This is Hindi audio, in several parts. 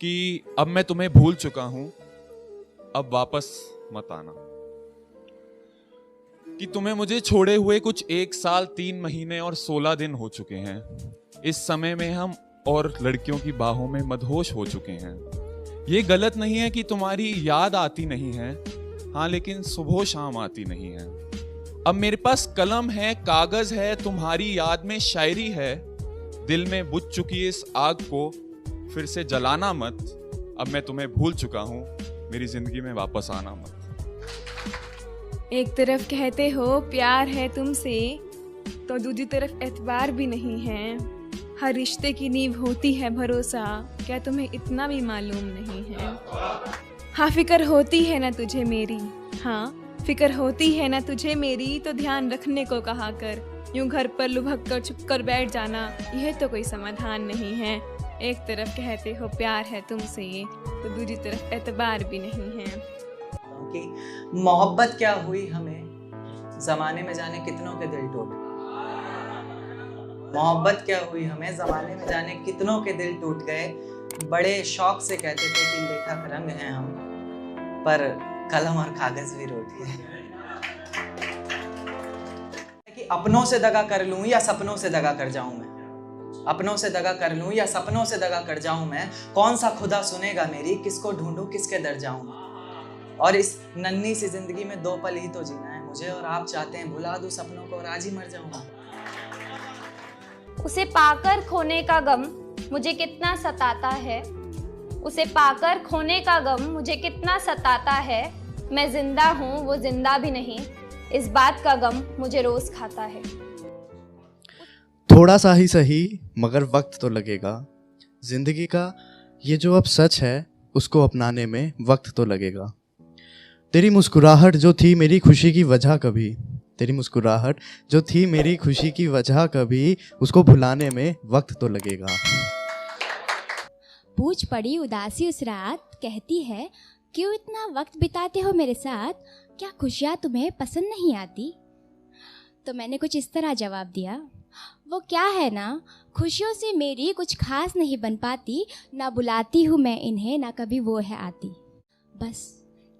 कि अब मैं तुम्हें भूल चुका हूं, अब वापस मत आना। कि तुम्हें मुझे छोड़े हुए कुछ 1 साल 3 महीने और 16 दिन हो चुके हैं। इस समय में हम और लड़कियों की बाहों में मदहोश हो चुके हैं। ये गलत नहीं है कि तुम्हारी याद आती नहीं है, हाँ, लेकिन सुबह शाम आती नहीं है। अब मेरे पास कलम है, कागज है, तुम्हारी याद में शायरी है। दिल में बुझ चुकी इस आग को फिर से जलाना मत। अब मैं तुम्हें भूल चुका हूं, मेरी जिंदगी में वापस आना मत। एक तरफ कहते हो प्यार है तुमसे, तो दूसरी तरफ एतबार भी नहीं है। हर रिश्ते की नींव होती है भरोसा, क्या तुम्हें इतना भी मालूम नहीं है? हाँ, फिक्र होती है ना तुझे मेरी, हाँ फिक्र होती है ना तुझे मेरी, तो ध्यान रखने को कहा कर। यूं घर पर लुभक कर छुप कर बैठ जाना, यह तो कोई समाधान नहीं है। एक तरफ कहते हो प्यार है तुमसे, तो दूसरी तरफ एतबार भी नहीं है। कि मोहब्बत क्या हुई हमें, जमाने में जाने कितनों के दिल टूट। मोहब्बत क्या हुई हमें, जमाने में जाने कितनों के दिल टूट गए। बड़े शौक से कहते थे कि लेखक रंग हैं हम, पर कलम और कागज भी रूठ गए। कि अपनों से दगा कर लूं या सपनों से दगा कर जाऊं मैं, अपनों से दगा कर लूं या सपनों से दगा कर जाऊं मैं। कौन सा खुदा सुनेगा मेरी, किसको ढूंढूं किसके दर जाऊं। और इस नन्ही सी जिंदगी में 2 पल ही तो जीना है मुझे, और आप चाहते हैं भुला दूं सपनों को और आज ही मर जाऊंगा। उसे पाकर खोने का गम मुझे कितना सताता है, उसे पाकर खोने का गम मुझे कितना सताता है। मैं जिंदा हूँ वो जिंदा भी नहीं, इस बात का गम मुझे रोज खाता है। थोड़ा सा ही सही मगर वक्त तो लगेगा, जिंदगी का ये जो अब सच है उसको अपनाने में वक्त तो लगेगा। तेरी मुस्कुराहट जो थी मेरी खुशी की वजह कभी, तेरी मुस्कुराहट जो थी मेरी खुशी की वजह कभी, उसको भुलाने में वक्त तो लगेगा। पूछ पड़ी उदासी उस रात, कहती है क्यों इतना वक्त बिताते हो मेरे साथ, क्या खुशियाँ तुम्हें पसंद नहीं आती? तो मैंने कुछ इस तरह जवाब दिया, वो क्या है ना, खुशियों से मेरी कुछ खास नहीं बन पाती, ना बुलाती हूँ मैं इन्हें ना कभी वो है आती। बस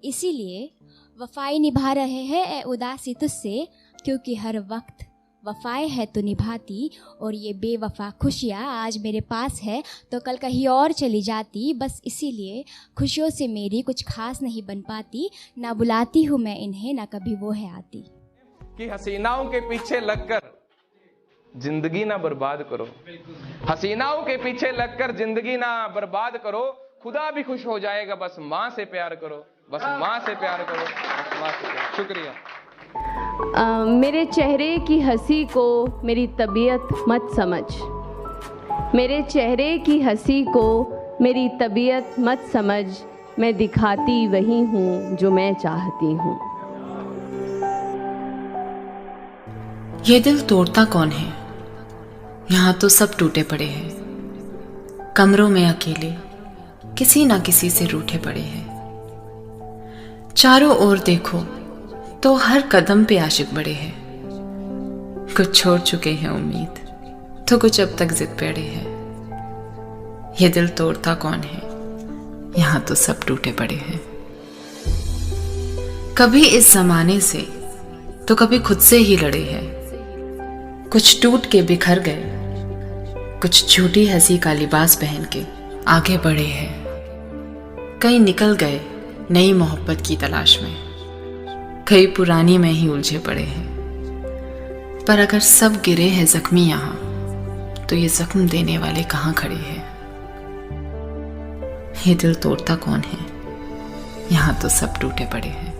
इसीलिए वफाई निभा रहे हैं ए उदासी तुझसे, क्योंकि हर वक्त वफाएं है तो निभाती, और ये बेवफा खुशियाँ आज मेरे पास है तो कल कहीं और चली जाती। बस इसीलिए खुशियों से मेरी कुछ खास नहीं बन पाती, ना बुलाती हूँ मैं इन्हें ना कभी वो है आती। कि हसीनाओं के पीछे लगकर जिंदगी ना बर्बाद करो, हसीनाओं के पीछे लगकर जिंदगी ना बर्बाद करो। खुदा भी खुश हो जाएगा, बस माँ से प्यार करो, बस माँ से प्यार करो, बस माँ से प्यार। शुक्रिया। मेरे चेहरे की हंसी को मेरी तबीयत मत समझ, मेरे चेहरे की हंसी को मेरी तबीयत मत समझ, मैं दिखाती वही हूँ जो मैं चाहती हूँ। ये दिल तोड़ता कौन है, यहाँ तो सब टूटे पड़े हैं। कमरों में अकेले किसी ना किसी से रूठे पड़े हैं। चारों ओर देखो तो हर कदम पे आशिक बड़े हैं। कुछ छोड़ चुके हैं उम्मीद, तो कुछ अब तक जिद पे अड़े हैं। ये दिल तोड़ता कौन है, यहाँ तो सब टूटे पड़े हैं। कभी इस जमाने से तो कभी खुद से ही लड़े हैं। कुछ टूट के बिखर गए, कुछ झूठी हंसी का लिबास पहन के आगे बढ़े हैं। कई निकल गए नई मोहब्बत की तलाश में, कई पुरानी में ही उलझे पड़े हैं। पर अगर सब गिरे हैं जख्मी यहाँ, तो ये जख्म देने वाले कहाँ खड़े हैं? ये दिल तोड़ता कौन है, यहाँ तो सब टूटे पड़े हैं।